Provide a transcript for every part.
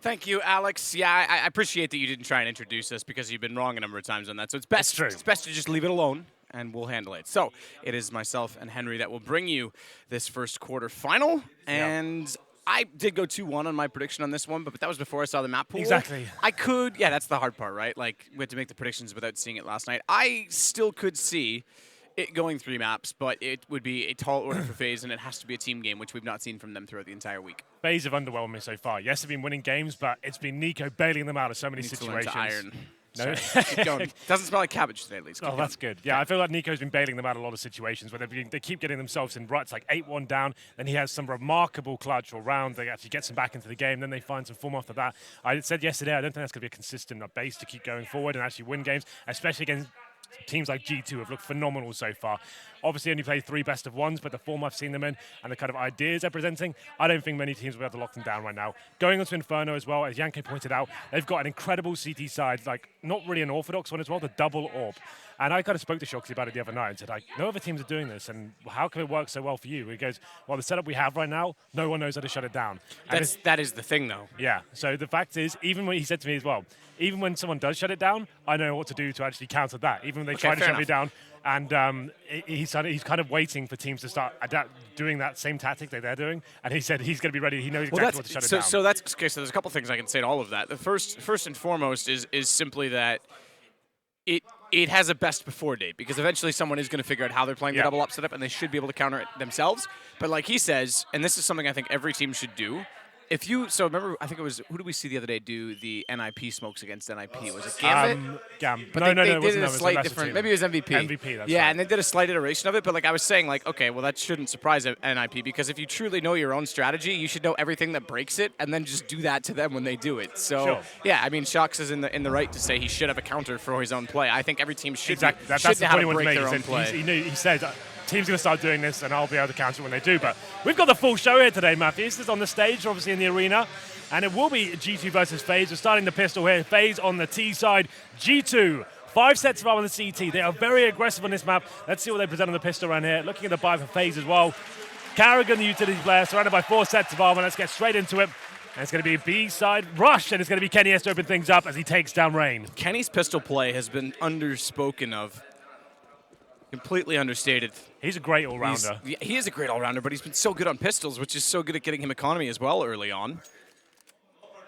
Thank you, Alex. Yeah, I appreciate that you didn't try and introduce us because you've been wrong a number of times on that. So it's best, it's best to just leave it alone, and we'll handle it. So it is myself and Henry that will bring you this first quarter final, and I did go 2-1 on my prediction on this one, but that was before I saw the map pool. Exactly. I could, yeah, that's the hard part, right? Like, we had to make the predictions without seeing it last night. I still could see it going 3 maps, but it would be a tall order for FaZe, and it has to be a team game, which we've not seen from them throughout the entire week. FaZe have underwhelmed me so far. Yes, they've been winning games, but it's been Nico bailing them out of so many situations. Iron. No. Keep going. Doesn't smell like cabbage today, at least. Oh, that's good. Yeah, I feel like Nico's been bailing them out of a lot of situations where they keep getting themselves in ruts, like 8-1 down. Then he has some remarkable clutch or round. They actually gets them back into the game. Then they find some form after that. I said yesterday, I don't think that's going to be a consistent base to keep going forward and actually win games, especially against teams like G2 have looked phenomenal so far. Obviously only played 3 best of ones, but the form I've seen them in and the kind of ideas they're presenting, I don't think many teams will be able to lock them down right now. Going on to Inferno as well, as Yanke pointed out, they've got an incredible CT side, like not really an orthodox one as well, the double orb. And I kind of spoke to Shoxy about it the other night and said, like, no other teams are doing this, and how can it work so well for you? He goes, well, the setup we have right now, no one knows how to shut it down. That is the thing, though. Yeah, so the fact is, even when he said to me as well, even when someone does shut it down, I know what to do to actually counter that. Even when they try to shut it down, and he's kind of waiting for teams to start doing that same tactic that they're doing. And he said he's going to be ready. He knows exactly what to shut it down. So that's okay. So there's a couple things I can say to all of that. The first and foremost is simply that it has a best before date, because eventually someone is going to figure out how they're playing the double up setup, and they should be able to counter it themselves. But like he says, and this is something I think every team should do. So remember, I think it was, who did we see the other day do the NIP smokes against NIP? Was it Gambit? But they it did a slight different, maybe it was MVP. MVP, that's yeah, right. and they did a slight iteration of it, but like I was saying, like, okay, well that shouldn't surprise NIP, because if you truly know your own strategy, you should know everything that breaks it, and then just do that to them when they do it. So, yeah, I mean, Shox is in the right to say he should have a counter for his own play. I think every team should, that's know how to break their own play. He said, team's going to start doing this, and I'll be able to counter it when they do. But we've got the full show here today, Matthew. This is on the stage, obviously in the arena, and it will be G2 versus FaZe. We're starting the pistol here. FaZe on the T side. G2, 5 sets of arm on the CT. They are very aggressive on this map. Let's see what they present on the pistol around here. Looking at the buy for FaZe as well. Carrigan, the utility player, surrounded by 4 sets of armor. Let's get straight into it. And it's going to be a B-side rush, and it's going to be Kenny S to open things up as he takes down Rain. Kenny's pistol play has been underspoken of. Completely understated. He's a great all-rounder. He is a great all-rounder, but he's been so good on pistols, which is so good at getting him economy as well early on.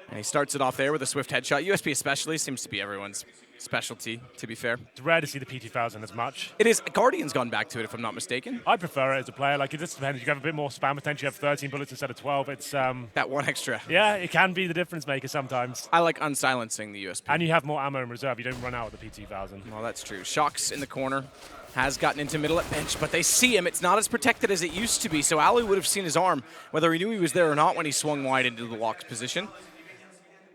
And he starts it off there with a swift headshot. USP especially seems to be everyone's specialty, to be fair. It's rare to see the P2000 as much. It is. Guardian's gone back to it, if I'm not mistaken. I prefer it as a player. Like, it just depends. You have a bit more spam potential. You have 13 bullets instead of 12. It's that one extra. Yeah, it can be the difference maker sometimes. I like unsilencing the USP. And you have more ammo in reserve. You don't run out with the P2000. Well, that's true. Shox in the corner. Has gotten into middle at bench, but they see him. It's not as protected as it used to be, so Alu would have seen his arm, whether he knew he was there or not, when he swung wide into the locked position.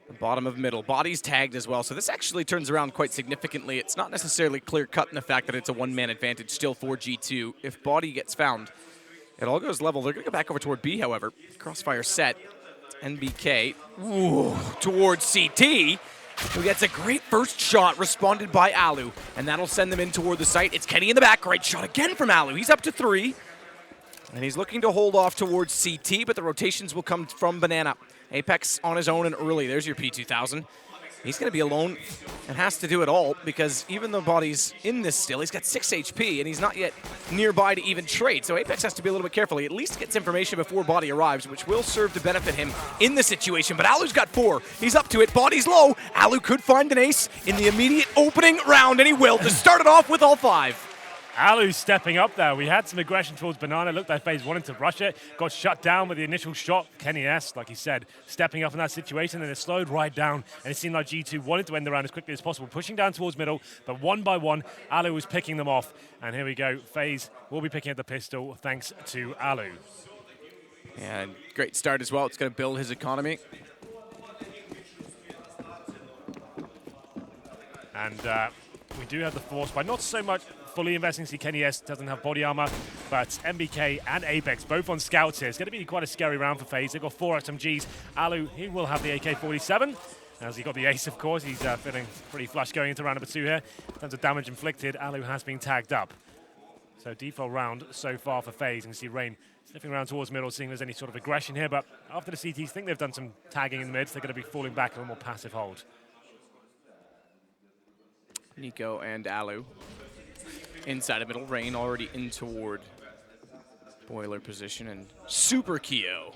The bottom of middle. Body's tagged as well, so this actually turns around quite significantly. It's not necessarily clear-cut in the fact that it's a one-man advantage still for G2. If body gets found, it all goes level. They're going to go back over toward B, however. Crossfire set. NBK. Ooh, towards CT. Who gets a great first shot, responded by Alu, and that'll send them in toward the site. It's Kenny in the back. Great shot again from Alu. He's up to 3, and he's looking to hold off towards CT, but the rotations will come from Banana. Apex on his own and early. There's your P2000. He's going to be alone and has to do it all, because even though Body's in this still, he's got 6 HP, and he's not yet nearby to even trade. So Apex has to be a little bit careful. He at least gets information before Body arrives, which will serve to benefit him in the situation. But Alu's got 4. He's up to it. Body's low. Alu could find an ace in the immediate opening round, and he will, to start it off with all 5. Alu stepping up there. We had some aggression towards Banana. Looked like FaZe wanted to rush it. Got shut down with the initial shot. Kenny S, like he said, stepping up in that situation, and it slowed right down. And it seemed like G2 wanted to end the round as quickly as possible, pushing down towards middle. But one by one, Alu was picking them off. And here we go. FaZe will be picking up the pistol thanks to Alu. Yeah, great start as well. It's going to build his economy. And we do have the force by not so much fully investing. See, Kenny S doesn't have body armor, but MBK and Apex both on scouts here. It's going to be quite a scary round for FaZe. They've got 4 SMGs. Alu, he will have the AK-47. As he got the ace, of course, he's feeling pretty flush going into round number 2 here. In terms of damage inflicted, Alu has been tagged up. So default round so far for FaZe. You can see Rain Sniffing around towards middle, seeing there's any sort of aggression here, but after the CTs think they've done some tagging in the mid, they're going to be falling back in a more passive hold. NiKo and Alu inside of middle. Rain already in toward boiler position, and Super Kyo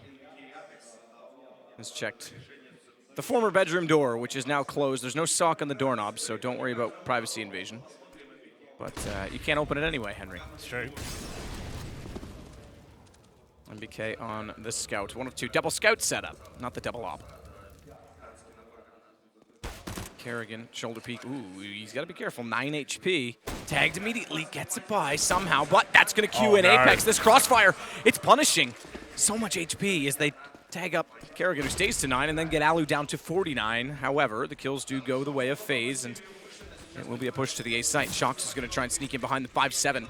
has checked the former bedroom door, which is now closed. There's no sock on the doorknob, so don't worry about privacy invasion. But you can't open it anyway, Henry. It's true. MBK on the scout. 1 of 2. Double scout setup, not the double op. Kerrigan, shoulder peek. Ooh, he's got to be careful. 9 HP. Tagged immediately, gets it by somehow, but that's going to queue in Apex. This crossfire, it's punishing so much HP as they tag up Kerrigan, who stays to 9, and then get Alu down to 49. However, the kills do go the way of FaZe, and it will be a push to the A site. Shox is going to try and sneak in behind the 5-7.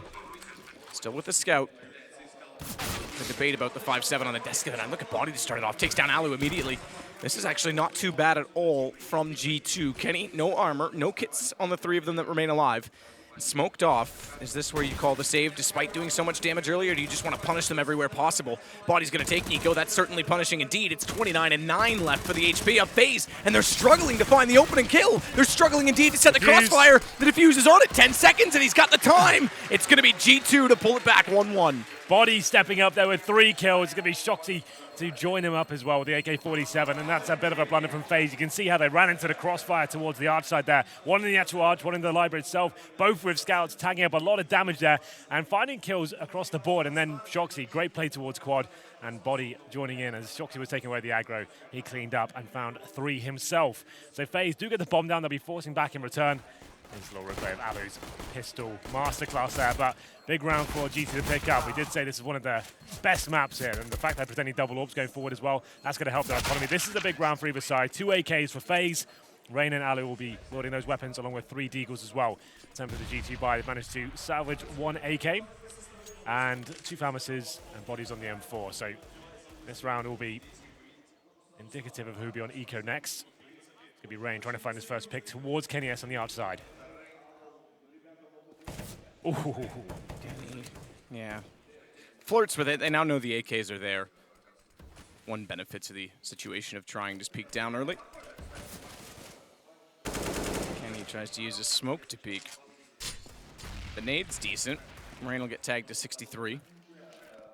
Still with the scout. The debate about the 5-7 on the desk of the 9. Look at Body to start it off. Takes down Alu immediately. This is actually not too bad at all from G2. Kenny, no armor, no kits on the 3 of them that remain alive. Smoked off. Is this where you call the save despite doing so much damage earlier, or do you just want to punish them everywhere possible? Body's going to take NiKo. That's certainly punishing indeed. It's 29 and 9 left for the HP of FaZe, and they're struggling to find the opening kill. They're struggling indeed to set the crossfire. The defuse is on it. 10 seconds, and he's got the time. It's going to be G2 to pull it back 1-1. Body stepping up there with 3 kills. It's going to be Shoxy to join him up as well with the AK-47, and that's a bit of a blunder from FaZe. You can see how they ran into the crossfire towards the arch side there. One in the actual arch, one in the library itself, both with scouts tagging up a lot of damage there and finding kills across the board. And then Shoxy, great play towards quad, and Body joining in as Shoxy was taking away the aggro. He cleaned up and found 3 himself. So FaZe do get the bomb down. They'll be forcing back in return. There's a little replay of Alu's pistol masterclass there, but big round for G2 to pick up. We did say this is one of the best maps here, and the fact they're presenting double orbs going forward as well, that's going to help their economy. This is a big round for either side. 2 AKs for FaZe. Rain and Alu will be loading those weapons along with 3 Deagles as well. In terms of the G2 buy, they've managed to salvage 1 AK and 2 Famases and Bodies on the M4. So this round will be indicative of who will be on Eco next. It's going to be Rain trying to find his first pick towards Kenny S on the outside. Ooh. Yeah. Flirts with it. They now know the AKs are there. One benefit to the situation of trying to peek down early. Kenny tries to use a smoke to peek. The nade's decent. Rain will get tagged to 63.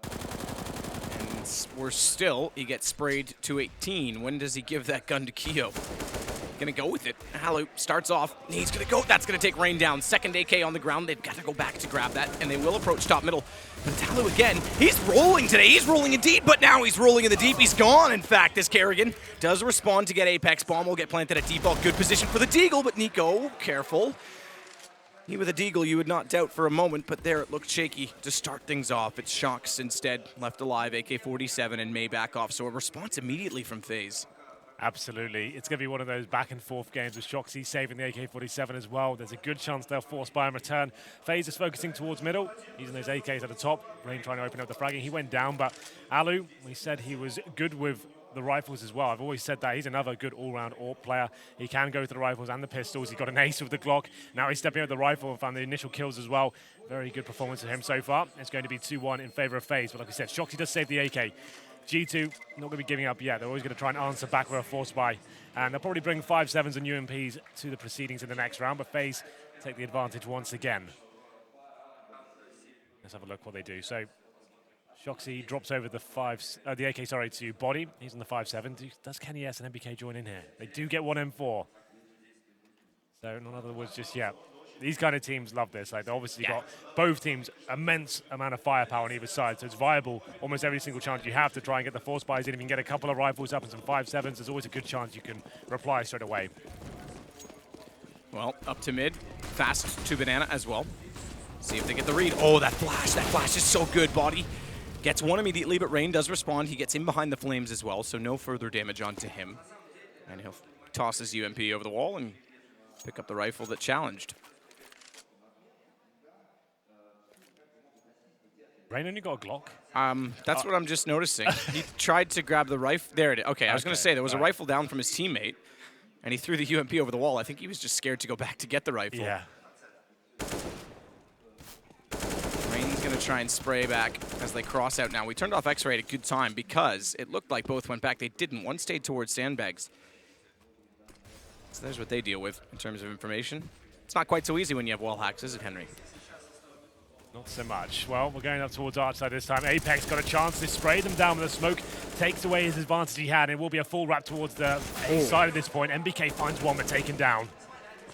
And worse still, he gets sprayed to 18. When does he give that gun to Kyo? Gonna go with it. Alu starts off. He's gonna go. That's gonna take Rain down. Second AK on the ground. They've got to go back to grab that, and they will approach top middle. But it's Alu again. He's rolling today. He's rolling indeed, but now he's rolling in the deep. He's gone, in fact, as Kerrigan does respond to get Apex. Bomb will get planted at default. Good position for the Deagle, but NiKo, careful. He with a Deagle, you would not doubt for a moment, but there it looked shaky to start things off. It's Shox instead, left alive, AK-47, and May back off. So a response immediately from FaZe. Absolutely. It's going to be one of those back and forth games with Shoxy saving the AK-47 as well. There's a good chance they'll force buy in return. FaZe is focusing towards middle, using those AKs at the top. Rain trying to open up the fragging. He went down, but Alu, we said he was good with the rifles as well. I've always said that. He's another good all-round AWP player. He can go with the rifles and the pistols. He got an ace with the Glock. Now he's stepping up the rifle and found the initial kills as well. Very good performance of him so far. It's going to be 2-1 in favor of FaZe, but like I said, Shoxy does save the AK. G2 not going to be giving up yet. They're always going to try and answer back with a force buy. And they'll probably bring 5-7s and UMPs to the proceedings in the next round, but FaZe take the advantage once again. Let's have a look what they do. So Shoxy drops over the AK, to Body. He's on the 5-7. Does Kenny S and MBK join in here? They do get 1 M4. So in other words, just yet. These kind of teams love this. Like, they obviously got both teams immense amount of firepower on either side, so it's viable almost every single chance you have to try and get the force buys in. If you can get a couple of rifles up and some 5-7s, there's always a good chance you can reply straight away. Well, up to mid, fast to Banana as well. See if they get the read. Oh, that flash is so good. Body gets 1 immediately, but Rain does respond. He gets in behind the flames as well, so no further damage onto him. And he'll toss his UMP over the wall and pick up the rifle that challenged. Rain only got a Glock? That's what I'm just noticing. He tried to grab the rifle. There it is. Okay, I was going to say, there was a rifle down from his teammate, and he threw the UMP over the wall. I think he was just scared to go back to get the rifle. Yeah. Rain's going to try and spray back as they cross out now. We turned off X-Ray at a good time because it looked like both went back. They didn't. One stayed towards sandbags. So there's what they deal with in terms of information. It's not quite so easy when you have wall hacks, is it, Henry? Not so much. Well, we're going up towards Archside this time. Apex got a chance to spray them down with the smoke, takes away his advantage he had, and it will be a full wrap towards the A side at this point. MBK finds one, but taken down.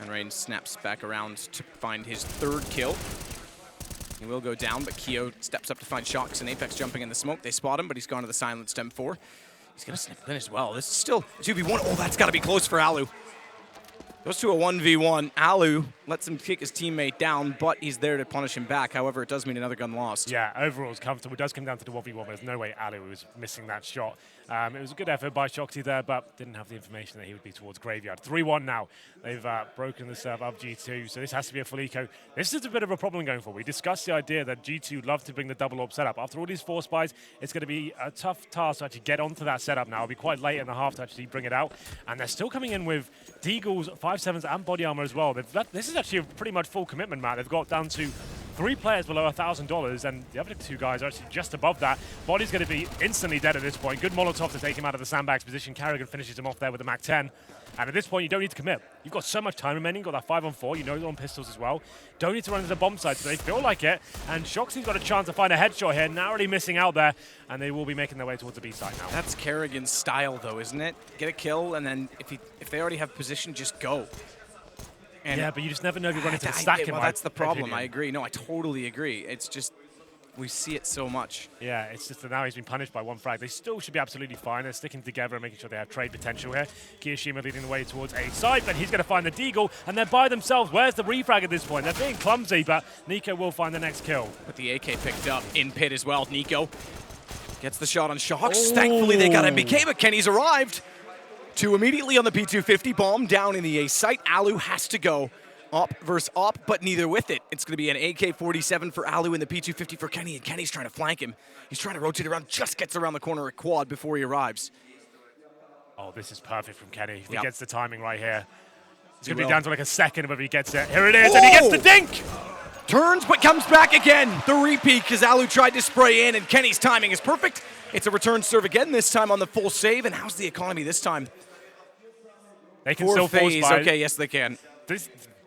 And Rain snaps back around to find his third kill. He will go down, but Keo steps up to find Shocks and Apex jumping in the smoke. They spot him, but he's gone to the silenced M4. He's going to snip in as well. This is still 2v1. Oh, that's got to be close for Alu. Goes to a 1v1. Alu lets him kick his teammate down, but he's there to punish him back. However, it does mean another gun lost. Yeah, overall it's comfortable. It does come down to the 1v1, but there's no way Alu was missing that shot. It was a good effort by Shoxy there, but didn't have the information that he would be towards Graveyard. 3-1 now. They've broken the serve of G2, so this has to be a full eco. This is a bit of a problem going forward. We discussed the idea that G2 love to bring the double AWP setup. After all these 4 spies, it's going to be a tough task to actually get onto that setup now. It'll be quite late in the half to actually bring it out. And they're still coming in with Deagles, 5.7s, and body armor as well. This is actually a pretty much full commitment, Matt. They've got down to 3 players below $1,000, and the other 2 guys are actually just above that. Body's going to be instantly dead at this point. Good Molotov to take him out of the sandbags position. Carrigan finishes him off there with the MAC-10. And at this point, you don't need to commit. You've got so much time remaining. You've got that 5-on-4. You know you're on pistols as well. Don't need to run into the bomb site, so they feel like it. And Shoxy's got a chance to find a headshot here, narrowly missing out there. And they will be making their way towards the B site now. That's Carrigan's style, though, isn't it? Get a kill, and then if they already have position, just go. And yeah, but you just never know if you're running to the stack. Well, that's the problem. I agree. No, I totally agree. It's just we see it so much. Yeah, it's just that now he's been punished by 1 frag. They still should be absolutely fine. They're sticking together and making sure they have trade potential here. Kiyoshima leading the way towards A side, but he's going to find the Deagle, and they're by themselves. Where's the refrag at this point? They're being clumsy, but Nico will find the next kill. But the AK picked up in pit as well. Nico gets the shot on Shocks. Oh. Thankfully, they got MBK, but Kenny's arrived. 2 immediately on the P250. Bomb down in the A site. Alu has to go. Op versus op, but neither with it. It's going to be an AK-47 for Alu and the P250 for Kenny, and Kenny's trying to flank him. He's trying to rotate around, just gets around the corner at quad before he arrives. Oh, this is perfect from Kenny. If he gets the timing right here. It's going to be down to like a second whether he gets it. Here it is, and he gets the dink! Turns, but comes back again. The repeat, because Alu tried to spray in, and Kenny's timing is perfect. It's a return serve again, this time on the full save, and how's the economy this time? They can still force by. Okay, yes, they can.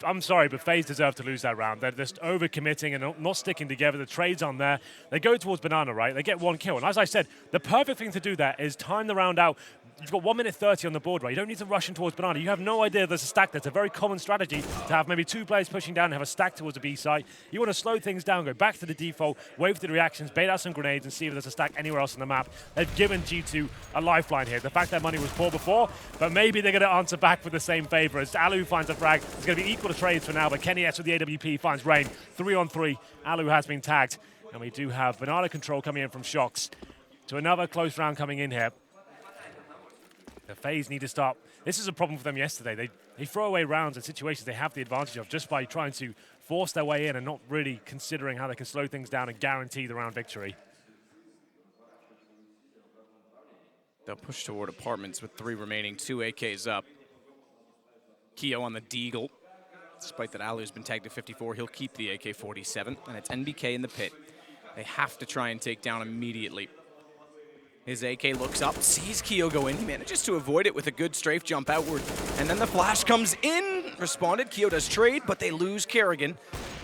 I'm sorry, but FaZe deserve to lose that round. They're just over-committing and not sticking together. The trade's on there. They go towards Banana, right? They get 1 kill. And as I said, the perfect thing to do there is time the round out. You've got 1 minute 30 on the board, right? You don't need to rush in towards Banana. You have no idea there's a stack there. It's a very common strategy to have maybe 2 players pushing down and have a stack towards the B site. You want to slow things down, go back to the default, wait for the reactions, bait out some grenades, and see if there's a stack anywhere else on the map. They've given G2 a lifeline here. The fact that money was poor before, but maybe they're going to answer back with the same favor. As Alu finds a frag, it's going to be equal to trades for now, but Kenny S with the AWP finds Rain. 3-on-3. Alu has been tagged, and we do have Banana control coming in from Shox. To another close round coming in here. The FaZe need to stop. This is a problem for them yesterday. They throw away rounds in situations they have the advantage of just by trying to force their way in and not really considering how they can slow things down and guarantee the round victory. They'll push toward apartments with 3 remaining, 2 AKs up. Keo on the Deagle. Despite that Alu's been tagged to 54, he'll keep the AK-47, and it's NBK in the pit. They have to try and take down immediately. His AK looks up, sees Keo go in. He manages to avoid it with a good strafe jump outward. And then the flash comes in. Responded. Keo does trade, but they lose Carrigan,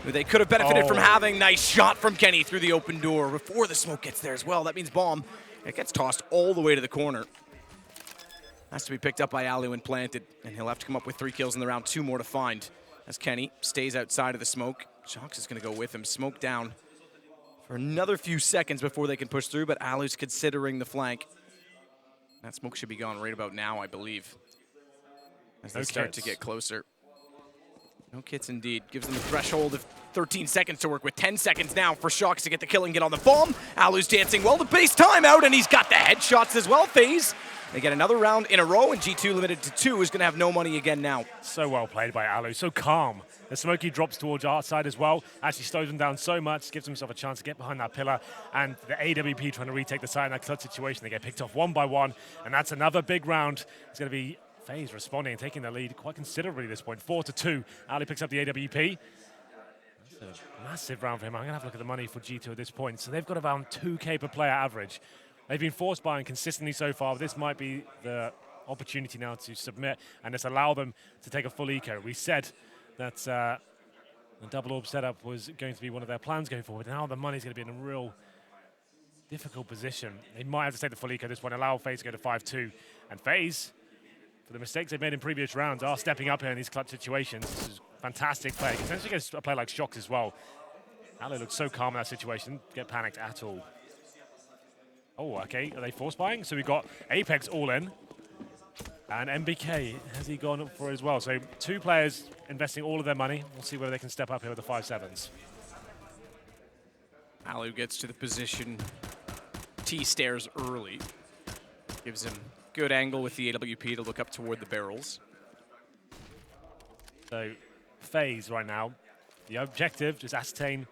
who they could have benefited from having. Nice shot from Kenny through the open door before the smoke gets there as well. That means bomb. It gets tossed all the way to the corner. Has to be picked up by Alu and planted. And he'll have to come up with 3 kills in the round, 2 more to find. As Kenny stays outside of the smoke. Shox is going to go with him. Smoke down for another few seconds before they can push through, but Alu's considering the flank. That smoke should be gone right about now, I believe, as they start to get closer. No kits indeed. Gives them a threshold of 13 seconds to work with. 10 seconds now for Shox to get the kill and get on the bomb. Alu's dancing well. The base timeout, and he's got the headshots as well. FaZe, they get another round in a row, and G2 limited to 2 is going to have no money again now. So well played by Alu. So calm. The Smokey drops towards our side as well. Actually slows him down so much, gives himself a chance to get behind that pillar. And the AWP trying to retake the side in that clutch situation. They get picked off 1 by 1. And that's another big round. It's going to be FaZe responding and taking the lead quite considerably at this point. 4-2. Ali picks up the AWP. A massive round for him. I'm going to have a look at the money for G2 at this point. So they've got around 2K per player average. They've been forced buying consistently so far, but this might be the opportunity now to submit and just allow them to take a full eco. We said that the double orb setup was going to be one of their plans going forward. Now the money's going to be in a real difficult position. They might have to take the full eco at this point, allow FaZe to go to 5-2. And FaZe, for the mistakes they've made in previous rounds, are stepping up here in these clutch situations. This is fantastic play. Essentially against a player like Shox as well. Alu looks so calm in that situation. Didn't get panicked at all. Oh, okay. Are they force buying? So we've got Apex all in. And MBK, has he gone up for it as well? So 2 players investing all of their money. We'll see whether they can step up here with the 5-7s. Alu gets to the position. T stares early. Gives him good angle with the AWP to look up toward the barrels. So FaZe right now, the objective is ascertain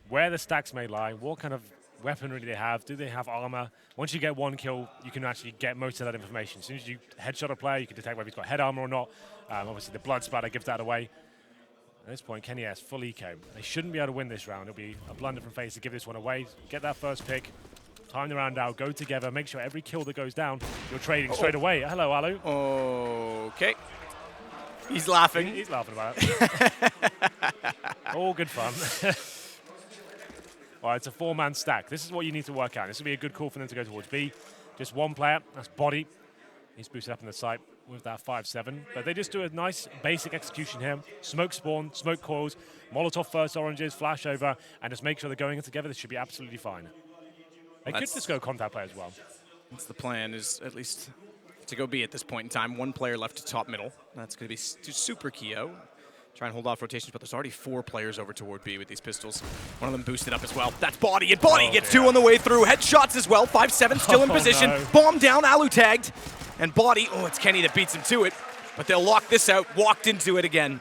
where the stacks may lie, what kind of weaponry they have, do they have armor? Once you get 1 kill, you can actually get most of that information. As soon as you headshot a player, you can detect whether he's got head armor or not. Obviously, the blood splatter gives that away. At this point, Kenny has full eco. They shouldn't be able to win this round. It'll be a blunder from FaZe to give this one away. Get that first pick, time the round out, go together, make sure every kill that goes down, you're trading straight away. Hello, Alu. Okay. He's laughing. He's laughing about it. All good fun. All right, it's a 4-man stack. This is what you need to work out. This will be a good call for them to go towards B. Just 1 player, that's Body. He's boosted up in the site with that 5-7. But they just do a nice basic execution here. Smoke spawn, smoke coils, Molotov first oranges, flash over, and just make sure they're going together. This should be absolutely fine. They could just go contact play as well. That's the plan, is at least to go B at this point in time. 1 player left to top middle. That's going to be Super Keo. Try and hold off rotations, but there's already 4 players over toward B with these pistols. One of them boosted up as well. That's Body, and Body gets 2 on the way through. Headshots as well. 5-7 still in position. No. Bomb down, Alu tagged. And Body, it's Kenny that beats him to it. But they'll lock this out, walked into it again.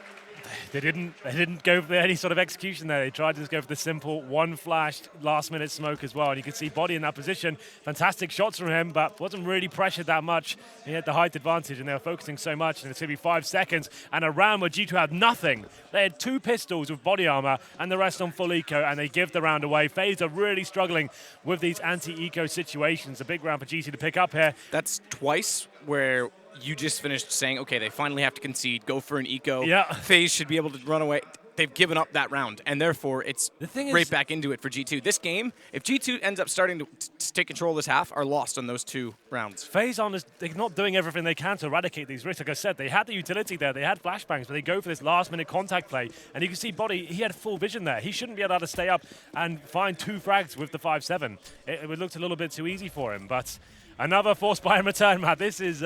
They didn't go for any sort of execution there. They tried to just go for the simple 1 flash, last-minute smoke as well. And you can see Body in that position. Fantastic shots from him, but wasn't really pressured that much. He had the height advantage, and they were focusing so much. And it's going to be 5 seconds, and a round where G2 had nothing. They had 2 pistols with body armor, and the rest on full eco, and they give the round away. FaZe are really struggling with these anti-eco situations. A big round for G2 to pick up here. That's twice where you just finished saying, okay, they finally have to concede, go for an eco. Yeah. FaZe should be able to run away. They've given up that round, and therefore it's right back into it for G2. This game, if G2 ends up starting to take control of this half, are lost on those 2 rounds. FaZe they're not doing everything they can to eradicate these risks. Like I said, they had the utility there, they had flashbangs, but they go for this last-minute contact play. And you can see Body, he had full vision there. He shouldn't be able to stay up and find 2 frags with the 5-7. It looked a little bit too easy for him, but another force buy in return, Matt. This is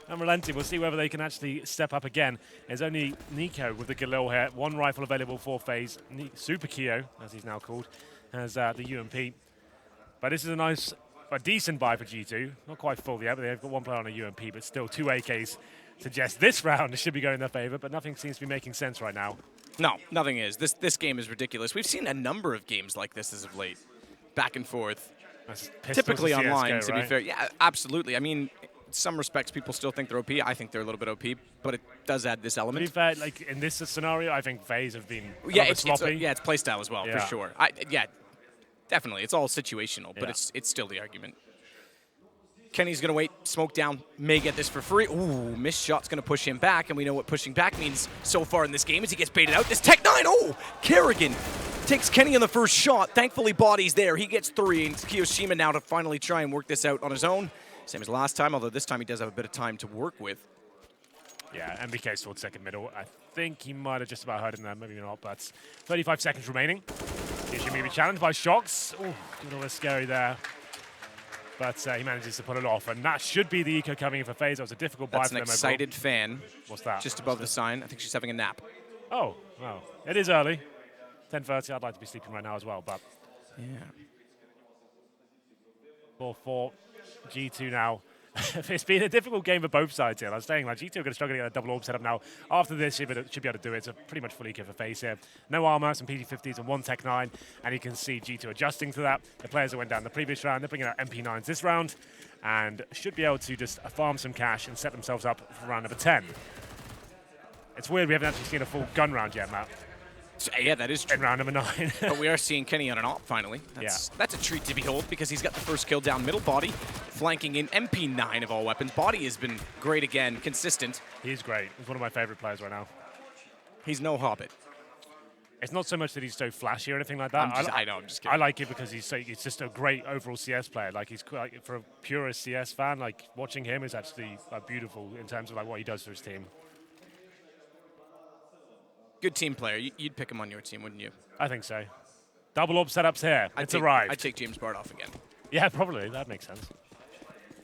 unrelenting. We'll see whether they can actually step up again. There's only Nico with the Galil here. 1 rifle available for FaZe. Super Keo, as he's now called, has the UMP. But this is a decent buy for G2. Not quite full yet, but they've got 1 player on a UMP, but still 2 AKs suggest this round should be going in their favor, but nothing seems to be making sense right now. No, nothing is. This game is ridiculous. We've seen a number of games like this as of late. Back and forth. Typically online, to be fair. Yeah, absolutely. I mean, in some respects, people still think they're OP. I think they're a little bit OP, but it does add this element. To be fair, like in this scenario, I think FaZe have been it's sloppy. it's playstyle as well, for sure. Definitely. It's all situational, but it's still the argument. Kenny's going to wait, smoke down, may get this for free. Ooh, missed shot's going to push him back, and we know what pushing back means so far in this game as he gets baited out. This Tech-9, Kerrigan takes Kenny on the first shot. Thankfully, Body's there. He gets 3, and it's Kiyoshima now to finally try and work this out on his own. Same as last time, although this time he does have a bit of time to work with. Yeah, MBK's towards second middle. I think he might have just about heard him there, maybe not, but 35 seconds remaining. Kiyoshima be challenged by Shox. Ooh, a little bit scary there. But he manages to pull it off, and that should be the eco coming in for FaZe. That was a difficult buy for them. That's an excited fan. What's that? Just above the sign. I think she's having a nap. Oh, well, it is early. 10:30. I'd like to be sleeping right now as well, but yeah. 4-4. G2 now. It's been a difficult game for both sides here. I was saying, like, G2 are going to struggle to get a double orb set up now. After this, should be able to do it. It's a pretty much full eco for FaZe here. No armor, some PG-50s and 1 Tech-9, and you can see G2 adjusting to that. The players that went down the previous round, they're bringing out MP9s this round, and should be able to just farm some cash and set themselves up for round number 10. It's weird we haven't actually seen a full gun round yet, Matt. So, yeah, that is true. in round number 9. But we are seeing Kenny on an op finally. That's a treat to behold because he's got the first kill down middle. Body flanking in MP9 of all weapons. Body has been great again, consistent. He's great. He's one of my favorite players right now. He's no Hobbit. It's not so much that he's so flashy or anything like that. I know, I'm just kidding. I like it because he's just a great overall CS player. Like he's quite, for a purist CS fan, like watching him is actually beautiful in terms of like what he does for his team. Good team player. You'd pick him on your team, wouldn't you? I think so. Double orb setups here. It's arrived. I'd take James Bard off again. Yeah, probably. That makes sense.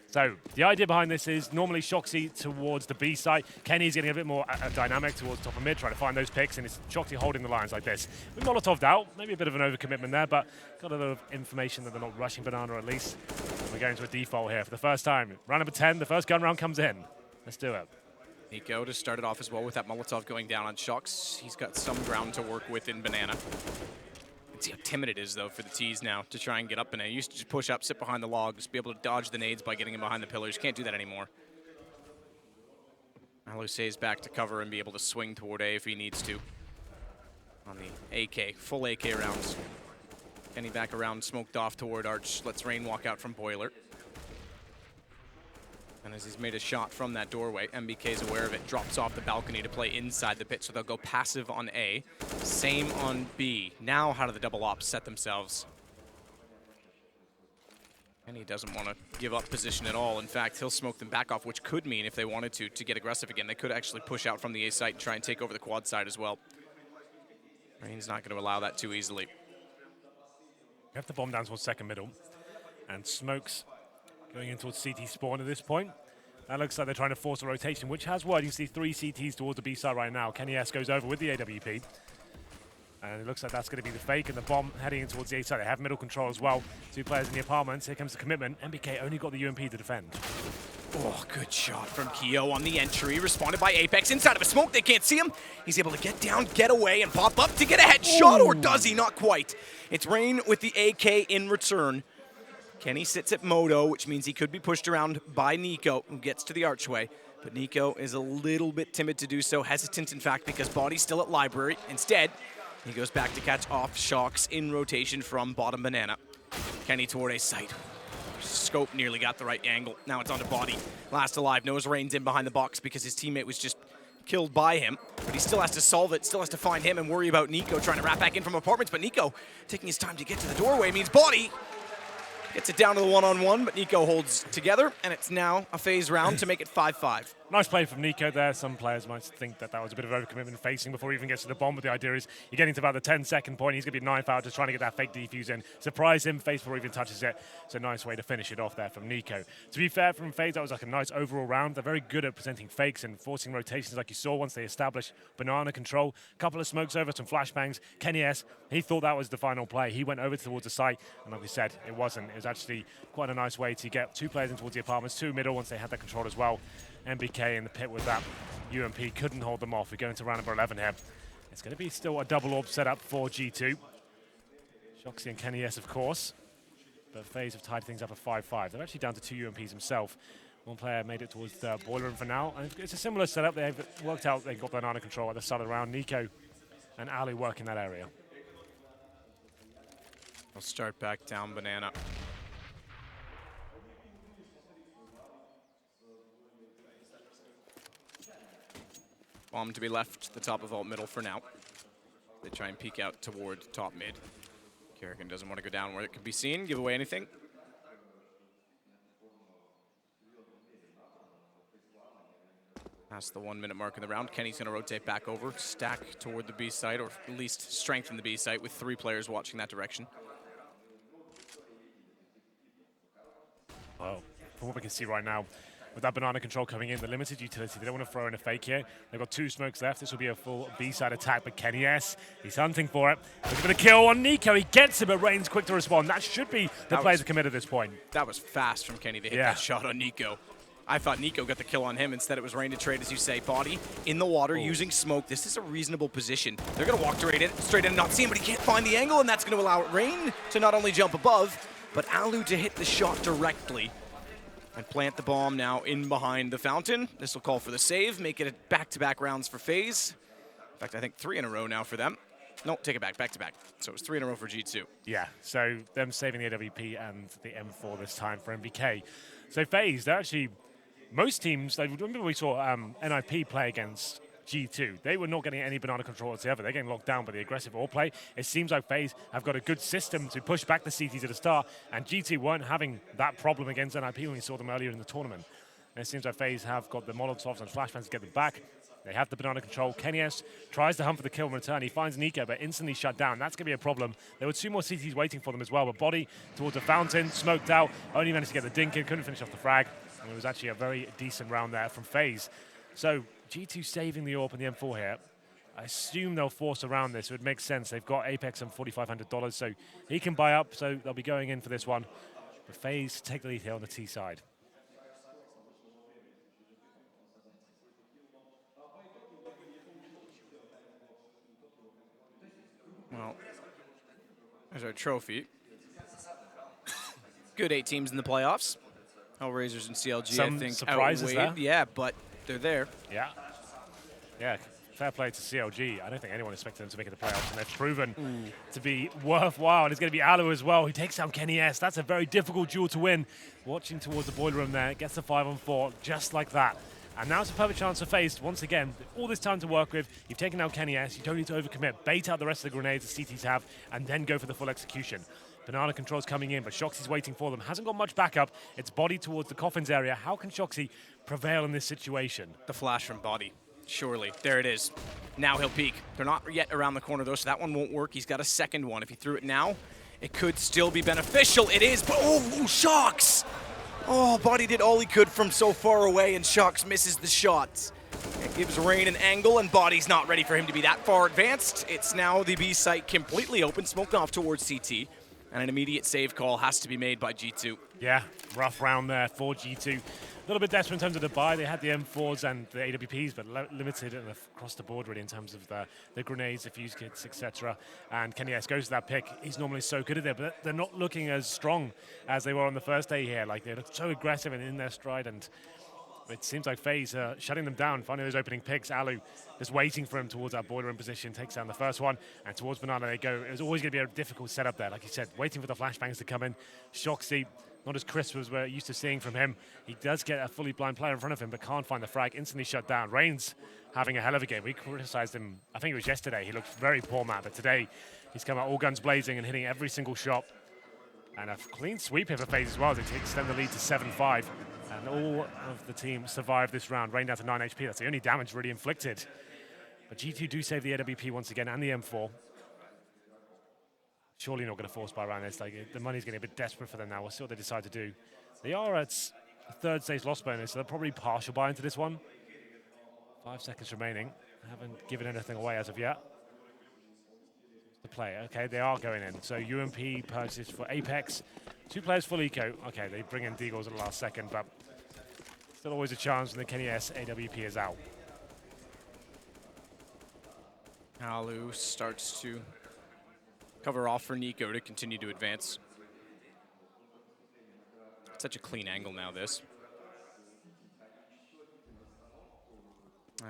So the idea behind this is normally Shoxy towards the B site. Kenny's getting a bit more dynamic towards top of mid, trying to find those picks, and it's Shoxy holding the lines like this. With Molotov'd out, maybe a bit of an overcommitment there, but got a little information that they're not rushing Banana at least. We're going to a default here for the first time. Round number 10, the first gun round comes in. Let's do it. Nico to start it off as well with that Molotov going down on Shox. He's got some ground to work with in Banana. See how timid it is, though, for the T's now to try and get up in it. He used to just push up, sit behind the logs, be able to dodge the nades by getting him behind the pillars. Can't do that anymore. Alu stays back to cover and be able to swing toward A if he needs to. On the AK, full AK rounds. Kenny back around, smoked off toward Arch. Lets Rain walk out from Boiler. And as he's made a shot from that doorway, MBK is aware of it, drops off the balcony to play inside the pit, so they'll go passive on A. Same on B. Now how do the double ops set themselves? And he doesn't want to give up position at all. In fact, he'll smoke them back off, which could mean if they wanted to get aggressive again, they could actually push out from the A site and try and take over the quad side as well. Rain's not going to allow that too easily. We have the bomb down towards second middle, and Smokes going in towards CT spawn at this point. That looks like they're trying to force a rotation, which has worked. You can see 3 CTs towards the B side right now. Kenny S goes over with the AWP. And it looks like that's going to be the fake, and the bomb heading in towards the A side. They have middle control as well. 2 players in the apartments. Here comes the commitment. MBK only got the UMP to defend. Oh, good shot from Keo on the entry. Responded by Apex. Inside of a smoke, they can't see him. He's able to get down, get away, and pop up to get a headshot, or does he? Not quite. It's Rain with the AK in return. Kenny sits at Moto, which means he could be pushed around by Nico, who gets to the archway. But Nico is a little bit timid to do so, hesitant in fact, because Body's still at Library. Instead, he goes back to catch off Shox in rotation from bottom Banana. Kenny toward A site. Scope nearly got the right angle. Now it's onto Body. Last alive, knows Rain's in behind the box because his teammate was just killed by him. But he still has to solve it, still has to find him and worry about Nico trying to wrap back in from apartments. But Nico taking his time to get to the doorway means Body gets it down to the one-on-one, but Nico holds together, and it's now a FaZe round to make it 5-5. Nice play from Nico there. Some players might think that that was a bit of overcommitment facing before he even gets to the bomb, but the idea is you're getting to about the 10-second point. He's going to be knife out, just trying to get that fake defuse in. Surprise him, FaZe before he even touches it. It's a nice way to finish it off there from Nico. To be fair, from FaZe, that was like a nice overall round. They're very good at presenting fakes and forcing rotations like you saw once they establish Banana control. A couple of smokes over, some flashbangs. Kenny S, he thought that was the final play. He went over towards the site, and like we said, it wasn't. It was actually quite a nice way to get 2 players in towards the apartments, 2 middle once they had that control as well. MBK in the pit with that UMP couldn't hold them off. We go into round number 11 here. It's going to be still a double orb setup for G2. Shoxy and Kenny S, of course. But FaZe have tied things up at 5-5. They're actually down to 2 UMPs themselves. One player made it towards the boiler room for now. And it's a similar setup. They've worked out they've got Banana control at the start of the round. Nico and Ali work in that area. We'll start back down Banana. Bomb to be left the top of vault middle for now. They try and peek out toward top mid. Kerrigan doesn't want to go down where it could be seen, give away anything. Past the 1 minute mark in the round. Kenny's going to rotate back over, stack toward the B site, or at least strengthen the B site with 3 players watching that direction. Well, from what we can see right now, with that Banana control coming in, the limited utility, they don't want to throw in a fake here. They've got 2 smokes left. This will be a full B-side attack, but Kenny S, he's hunting for it. Looking for the kill on Nico. He gets it, but Rain's quick to respond. That should be the play to commit at this point. That was fast from Kenny to hit that shot on Nico. I thought Nico got the kill on him. Instead, it was Rain to trade, as you say. Body in the water, using smoke. This is a reasonable position. They're going to walk straight in and not see him, but he can't find the angle, and that's going to allow Rain to not only jump above, but Alu to hit the shot directly. And plant the bomb now in behind the fountain. This will call for the save, make it a back-to-back rounds for FaZe. In fact, I think 3 in a row now for them. No, take it back, back to back. So it was 3 in a row for G2. Yeah, so them saving the AWP and the M4 this time for MBK. So FaZe, they're actually, most teams, like, remember we saw NIP play against G2. They were not getting any banana control whatsoever. They're getting locked down by the aggressive all play. It seems like FaZe have got a good system to push back the CTs at the start, and G2 weren't having that problem against NIP when we saw them earlier in the tournament. And it seems like FaZe have got the Molotovs and Flashbangs to get them back. They have the banana control. KennyS tries to hunt for the kill in return. He finds Nico, but instantly shut down. That's going to be a problem. There were 2 more CTs waiting for them as well, but Body towards the fountain, smoked out, only managed to get the dink in, couldn't finish off the frag. And it was actually a very decent round there from FaZe. So G2 saving the AWP and the M4 here. I assume they'll force around this, so it makes sense. They've got Apex and $4,500, so he can buy up, so they'll be going in for this one. But FaZe take the lead here on the T side. Well, there's our trophy. Good 8 teams in the playoffs. Hellraisers and CLG, Some I think, surprises outweighed. there. Yeah, but they're there. Yeah. Yeah, fair play to CLG. I don't think anyone expected them to make it the playoffs, and they've proven to be worthwhile. And it's going to be Alu as well, who takes down KennyS. That's a very difficult duel to win. Watching towards the boiler room there, gets the 5-on-4, just like that. And now it's a perfect chance for FaZe. Once again, all this time to work with. You've taken out KennyS. You don't need to overcommit. Bait out the rest of the grenades the CTs have, and then go for the full execution. Banana control's coming in, but Shoxy's waiting for them. Hasn't got much backup. It's Body towards the coffins area. How can Shoxy prevail in this situation? The flash from Body. Surely. There it is. Now he'll peek. They're not yet around the corner, though, so that one won't work. He's got a second one. If he threw it now, it could still be beneficial. It is, but oh, Shox! Oh, Body did all he could from so far away, and Shox misses the shots. It gives Rain an angle, and Body's not ready for him to be that far advanced. It's now the B site completely open, smoked off towards CT, and an immediate save call has to be made by G2. Yeah, rough round there for G2. A little bit desperate in terms of the buy. They had the M4s and the AWPs, but limited and across the board really in terms of the grenades, the fuse kits, etc. And KennyS goes to that pick. He's normally so good at it, but they're not looking as strong as they were on the first day here. Like, they look so aggressive and in their stride, and it seems like FaZe shutting them down, finding those opening picks. Alu just waiting for him towards that boiler in position, takes down the first one, and towards Banana they go. It was always going to be a difficult setup there, like you said, waiting for the flashbangs to come in. Shoxy, not as crisp as we're used to seeing from him. He does get a fully blind player in front of him, but can't find the frag, instantly shut down. Reigns having a hell of a game. We criticized him, I think it was yesterday. He looked very poor, Matt, but today he's come out all guns blazing and hitting every single shot. And a clean sweep here for FaZe as well to extend the lead to 7-5. And all of the team survived this round. Rain down to 9 HP. That's the only damage really inflicted. But G2 do save the AWP once again and the M4. Surely not going to force buy around this. Like, the money's getting a bit desperate for them now. We'll see what they decide to do. They are at third stage loss bonus, so they're probably partial buy into this one. 5 seconds remaining. Haven't given anything away as of yet. The play. Okay, they are going in. So UMP purchased for Apex. 2 players full eco. Okay, they bring in Deagles at the last second, but still always a chance when the KennyS AWP is out. Alu starts to cover off for Nico to continue to advance. Such a clean angle now, this.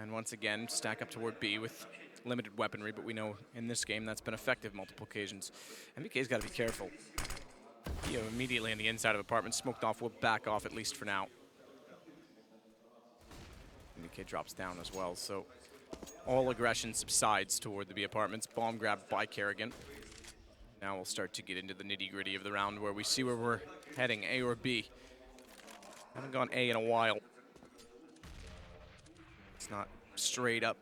And once again, stack up toward B with limited weaponry, but we know in this game that's been effective multiple occasions. MBK's got to be careful. Immediately on the inside of apartment, smoked off, will back off at least for now. MBK drops down as well, so all aggression subsides toward the B apartments. Bomb grabbed by Kerrigan. Now we'll start to get into the nitty-gritty of the round where we see where we're heading, A or B. Haven't gone A in a while. It's not straight up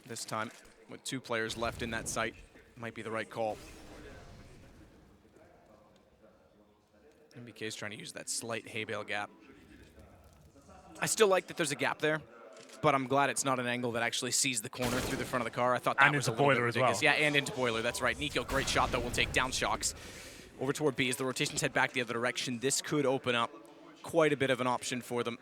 this time. With 2 players left in that site, might be the right call. MBK is trying to use that slight hay bale gap. I still like that there's a gap there, but I'm glad it's not an angle that actually sees the corner through the front of the car. I thought that was a little bit ridiculous. Yeah, and into boiler, that's right. Nico, great shot though, will take down Shox. Over toward B as the rotations head back the other direction. This could open up quite a bit of an option for them.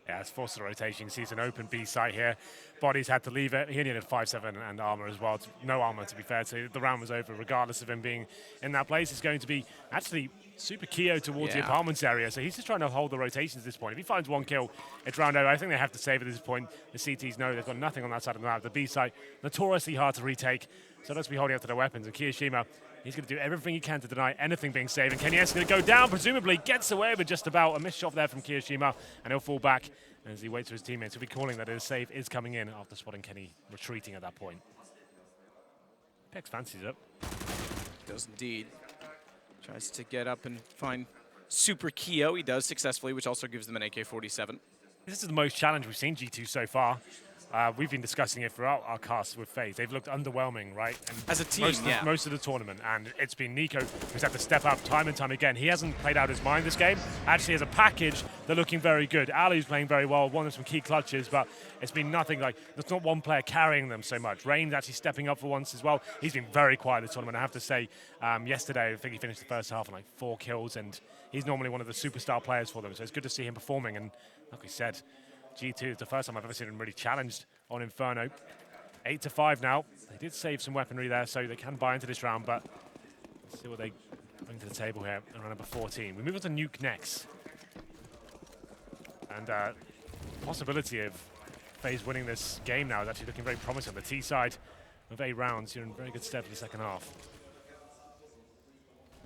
Yeah, it's forced the rotation. He sees an open B site here. Body's had to leave it. He only had 5-7 and armor as well. No armor, to be fair. So the round was over, regardless of him being in that place. It's going to be actually super Keo towards the apartments area, so he's just trying to hold the rotations at this point. If he finds one kill, it's round over. I think they have to save at this point. The CTs know they've got nothing on that side of the map. The B side, notoriously hard to retake, so let's be holding up to their weapons. And Kiyoshima, he's going to do everything he can to deny anything being saved. And kennyS is going to go down, presumably gets away with just about a missed shot there from Kiyoshima, and he'll fall back as he waits for his teammates. He'll be calling that his save is coming in after spotting Kenny retreating at that point. Pex fancies it. Does indeed. Tries to get up and find Super Keo. He does successfully, which also gives them an AK-47. This is the most challenge we've seen G2 so far. We've been discussing it throughout our cast with FaZe. They've looked underwhelming, right? And as a team, most of the tournament. And it's been Nico who's had to step up time and time again. He hasn't played out his mind this game. Actually, as a package, they're looking very good. Ali's playing very well, one of some key clutches, but it's been nothing like, there's not one player carrying them so much. Rain's actually stepping up for once as well. He's been very quiet this tournament, I have to say. Yesterday, I think he finished the first half on like 4 kills, and he's normally one of the superstar players for them. So it's good to see him performing. And like we said, G2 is the first time I've ever seen him really challenged on Inferno. 8-5 now. They did save some weaponry there, so they can buy into this round, but let's see what they bring to the table here in round number 14. We move on to Nuke next. And possibility of FaZe winning this game now is actually looking very promising. On the T side of 8 rounds, you're in very good stead for the second half.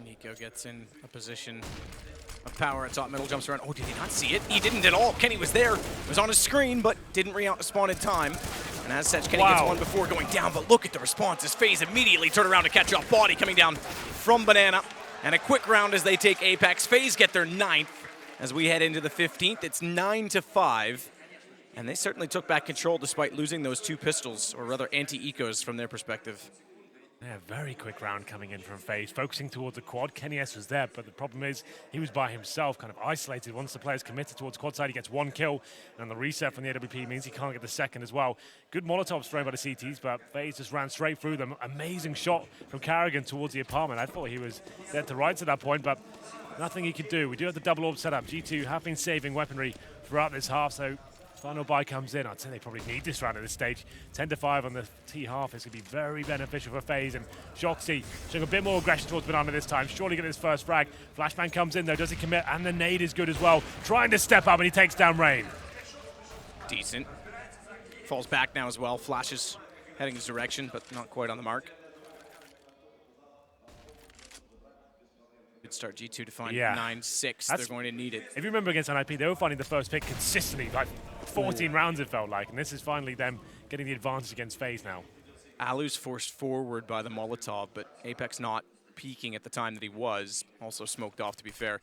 Nico gets in a position of power at top middle, jumps around. Oh, did he not see it? He didn't at all. Kenny was there, was on his screen, but didn't respawn in time. And as such, Kenny gets one before going down, but look at the response as FaZe immediately turn around to catch up. Body coming down from Banana. And a quick round as they take Apex. FaZe get their 9th as we head into the 15th. It's 9-5. And they certainly took back control despite losing those 2 pistols, or rather anti-ecos from their perspective. Yeah, very quick round coming in from FaZe, focusing towards the quad. kennyS was there, but the problem is he was by himself, kind of isolated. Once the player's committed towards quad side, he gets 1 kill, and the reset from the AWP means he can't get the second as well. Good Molotovs thrown by the CTs, but FaZe just ran straight through them. Amazing shot from Carrigan towards the apartment. I thought he was dead to rights at that point, but nothing he could do. We do have the double orb set up. G2 have been saving weaponry throughout this half, so final buy comes in. I'd say they probably need this round at this stage. 10-5 on the T half is going to be very beneficial for FaZe. And Shoxy showing a bit more aggression towards Banana this time. Surely get his first frag. Flashbang comes in though. Does he commit? And the nade is good as well. Trying to step up, and he takes down Rain. Decent. Falls back now as well. Flashes heading his direction, but not quite on the mark. Good start, G2 to find 9-6. They're going to need it. If you remember against NIP, they were finding the first pick consistently, like 14 rounds it felt like, and this is finally them getting the advantage against FaZe now. Alu's forced forward by the Molotov, but Apex not peeking at the time that he was. Also smoked off, to be fair.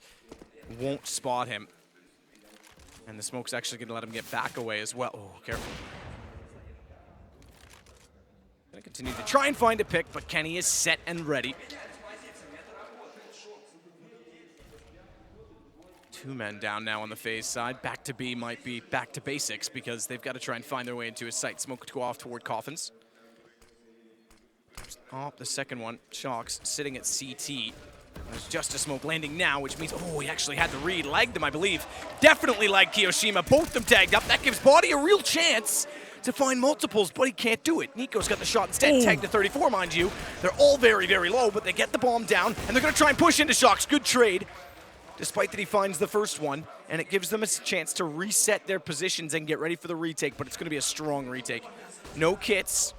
Won't spot him. And the smoke's actually going to let him get back away as well. Oh, careful. Going to continue to try and find a pick, but Kenny is set and ready. 2 men down now on the FaZe side. Back to B might be back to basics because they've got to try and find their way into his sight. Smoke to go off toward Coffins. Oh, the second one. Shocks sitting at CT. There's just a smoke landing now, which means, oh, he actually had the read. Lagged them, I believe. Definitely lagged Kiyoshima. Both them tagged up. That gives Body a real chance to find multiples, but he can't do it. Nico's got the shot instead. Tagged to 34, mind you. They're all very, very low, but they get the bomb down, and they're going to try and push into Shocks. Good trade. Despite that he finds the first one, and it gives them a chance to reset their positions and get ready for the retake, but it's going to be a strong retake. No kits,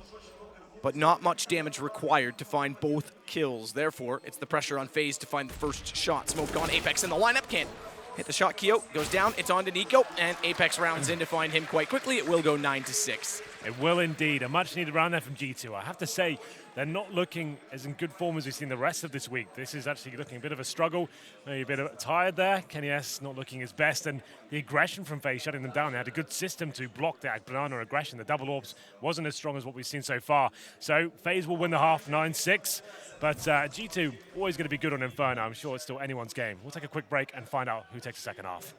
but not much damage required to find both kills. Therefore, it's the pressure on FaZe to find the first shot. Smoke on Apex in the lineup, can't hit the shot. Keo goes down, it's on to Nico, and Apex rounds in to find him quite quickly. It will go 9-6. It will indeed. A much needed round there from G2. I have to say, they're not looking as in good form as we've seen the rest of this week. This is actually looking a bit of a struggle. Maybe a bit tired there. kennyS not looking his best, and the aggression from FaZe shutting them down. They had a good system to block that Banana aggression. The double orbs wasn't as strong as what we've seen so far. So FaZe will win the half 9-6, but G2 always going to be good on Inferno. I'm sure it's still anyone's game. We'll take a quick break and find out who takes the second half.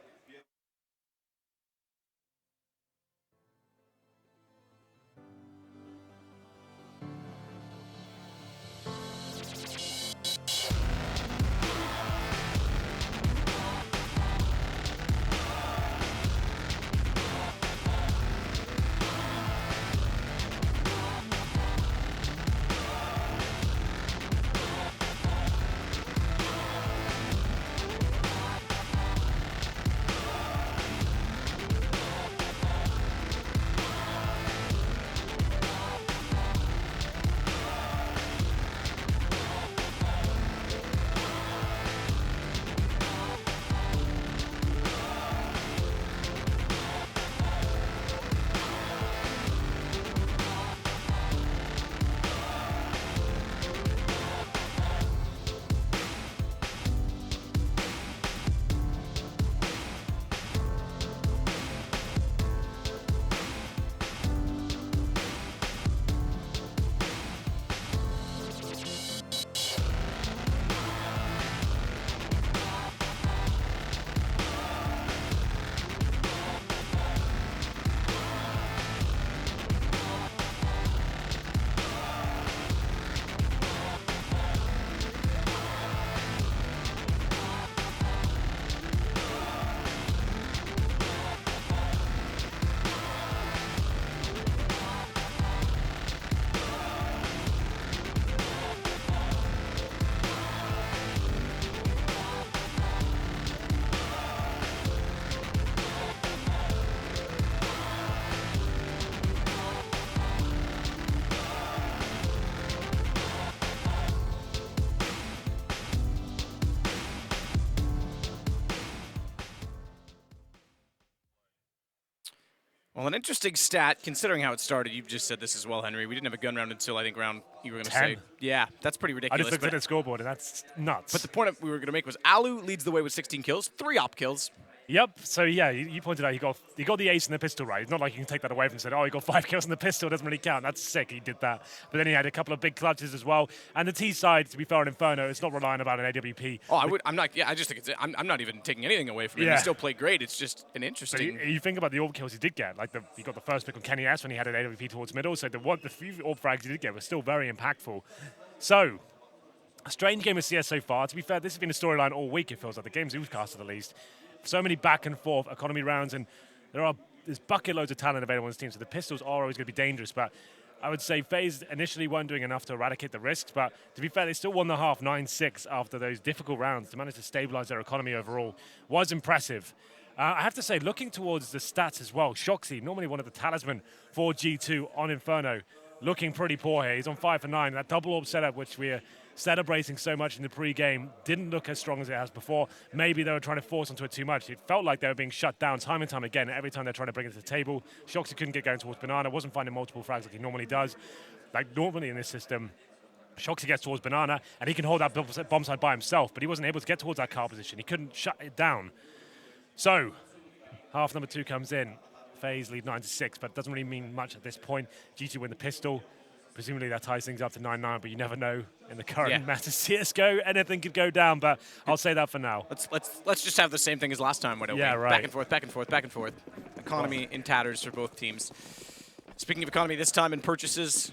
Well, an interesting stat, considering how it started. You just said this as well, Henry. We didn't have a gun round until, I think, round, you were going to say. Yeah, that's pretty I ridiculous. just looked at the scoreboard, and that's nuts. But the point we were going to make was Alu leads the way with 16 kills, 3 op kills. Yep. So yeah, you pointed out he got the ace in the pistol, right? It's not like you can take that away from him and say, oh, he got 5 kills in the pistol. It doesn't really count. That's sick. He did that. But then he had a couple of big clutches as well. And the T side, to be fair, on Inferno, it's not relying about an AWP. Oh, I'm not. Yeah, I just think I'm not even taking anything away from him. Yeah. He still played great. It's just an interesting. So you think about the orb kills he did get. Like he got the first pick on Kenny S when he had an AWP towards middle. So the few orb frags he did get were still very impactful. So. A strange game of CS so far. To be fair, this has been a storyline all week, it feels like. The game's Oozcast, at least. So many back and forth economy rounds, and there's bucket loads of talent available on this team, so the pistols are always going to be dangerous. But I would say FaZe initially weren't doing enough to eradicate the risks, but to be fair, they still won the half 9-6 after those difficult rounds. To manage to stabilize their economy overall was impressive. I have to say, looking towards the stats as well, Shoxy, normally one of the talisman for G2 on Inferno, looking pretty poor here. He's on 5 for 9. That double orb setup, which we're celebrating so much in the pre-game, didn't look as strong as it has before. Maybe they were trying to force onto it too much. It felt like they were being shut down time and time again. Every time they're trying to bring it to the table, Shoxy couldn't get going towards Banana, wasn't finding multiple frags like he normally does. Like normally in this system, Shoxy gets towards Banana, and he can hold that bomb side by himself, but he wasn't able to get towards that car position. He couldn't shut it down. So, half number 2 comes in. FaZe lead 9-6, but it doesn't really mean much at this point. G2 win the pistol. Presumably that ties things up to 9-9, but you never know in the current match of CSGO. Anything could go down, but I'll say that for now. Let's just have the same thing as last time. Why don't we? Right. Back and forth, back and forth, back and forth. Economy in tatters for both teams. Speaking of economy, this time in purchases,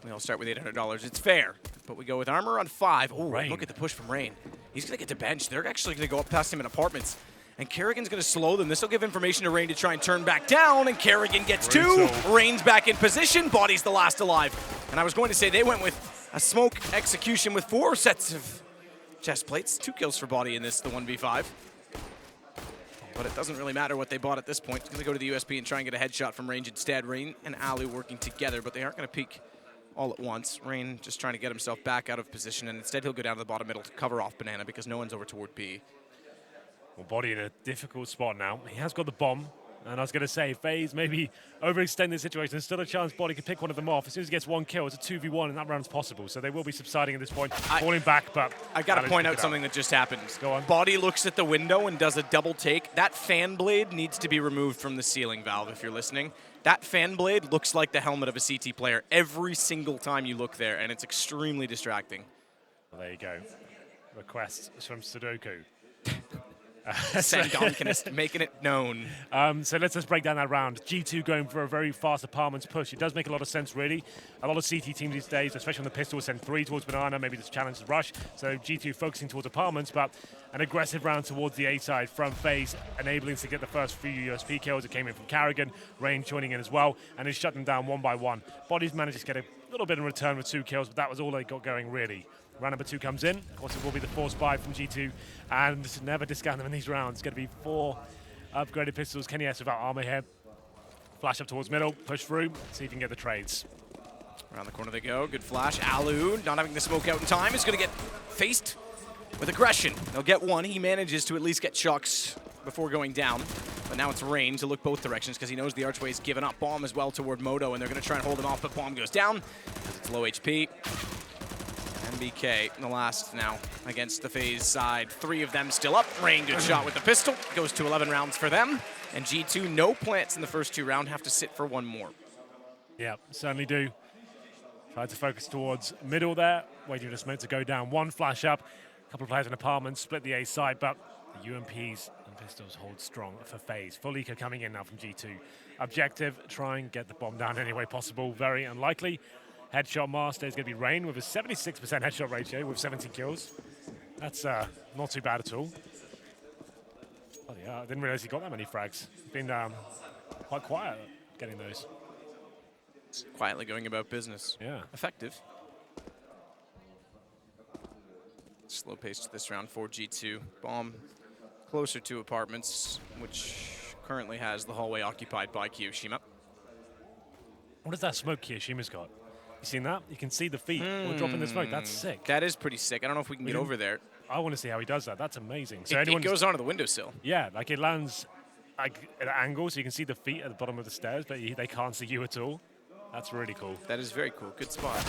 we all start with $800. It's fair, but we go with armor on 5. Oh, look at the push from Rain. He's going to get to bench. They're actually going to go up past him in apartments. And Kerrigan's going to slow them. This will give information to Rain to try and turn back down, and Kerrigan gets 2. Rain's back in position. Body's the last alive. And I was going to say they went with a smoke execution with 4 sets of chest plates. 2 kills for Body in this, the 1v5. But it doesn't really matter what they bought at this point. It's going to go to the USP and try and get a headshot from range instead. Rain and Ali working together, but they aren't going to peek all at once. Rain just trying to get himself back out of position, and instead he'll go down to the bottom middle to cover off Banana because no one's over toward B. Well, Body in a difficult spot now. He has got the bomb. And I was going to say, FaZe maybe overextend the situation. There's still a chance Body can pick one of them off. As soon as he gets 1 kill, it's a 2v1, and that round's possible. So they will be subsiding at this point, falling back, but... I got to point out something that just happened. Go on. Body looks at the window and does a double take. That fan blade needs to be removed from the ceiling valve, if you're listening. That fan blade looks like the helmet of a CT player every single time you look there, and it's extremely distracting. Well, there you go. Requests from Sudoku. Sadokist making it known. So let's just break down that round. G2 going for a very fast apartments push. It does make a lot of sense, really. A lot of CT teams these days, especially on the pistol, send 3 towards Banana. Maybe this challenge is rush. So G2 focusing towards apartments, but an aggressive round towards the A side from FaZe, enabling to get the first few USP kills. It came in from Kerrigan. Rain joining in as well, and has shut them down one by one. Bodies managed to get a little bit in return with 2 kills, but that was all they got going, really. Round number 2 comes in. Of course, it will be the force buy from G2, and never discount them in these rounds. It's going to be 4 upgraded pistols. Kenny S without armor here. Flash up towards middle, push through, see if you can get the trades. Around the corner they go. Good flash. Alu, not having the smoke out in time, is going to get faced with aggression. They'll get 1. He manages to at least get Chucks before going down. But now it's Rain to look both directions because he knows the Archway's given up. Bomb as well toward Moto, and they're going to try and hold him off, but Bomb goes down because it's low HP. MBK in the last now against the FaZe side. 3 of them still up. Rain, good shot with the pistol. Goes to 11 rounds for them. And G2, no plants in the first 2 rounds. Have to sit for 1 more. Yeah, certainly do. Tried to focus towards middle there. Waiting for the smoke to go down. 1 flash up. A couple of players in apartments. Split the A side, but the UMPs and pistols hold strong for FaZe. Full eco coming in now from G2. Objective, try and get the bomb down any way possible. Very unlikely. Headshot master is going to be Rain with a 76% headshot ratio with 17 kills. That's not too bad at all. Oh, yeah, I didn't realize he got that many frags. He's been quite quiet getting those. Quietly going about business. Yeah. Effective. Slow pace to this round for G2. Bomb closer to apartments, which currently has the hallway occupied by Kiyoshima. What is that smoke Kiyoshima's got? You seen that? You can see the feet dropping the smoke. That's sick. That is pretty sick. I don't know if we can get over there. I want to see how he does that. That's amazing. So it goes onto the windowsill. Yeah, like it lands at an angle, so you can see the feet at the bottom of the stairs, but they can't see you at all. That's really cool. That is very cool. Good spot.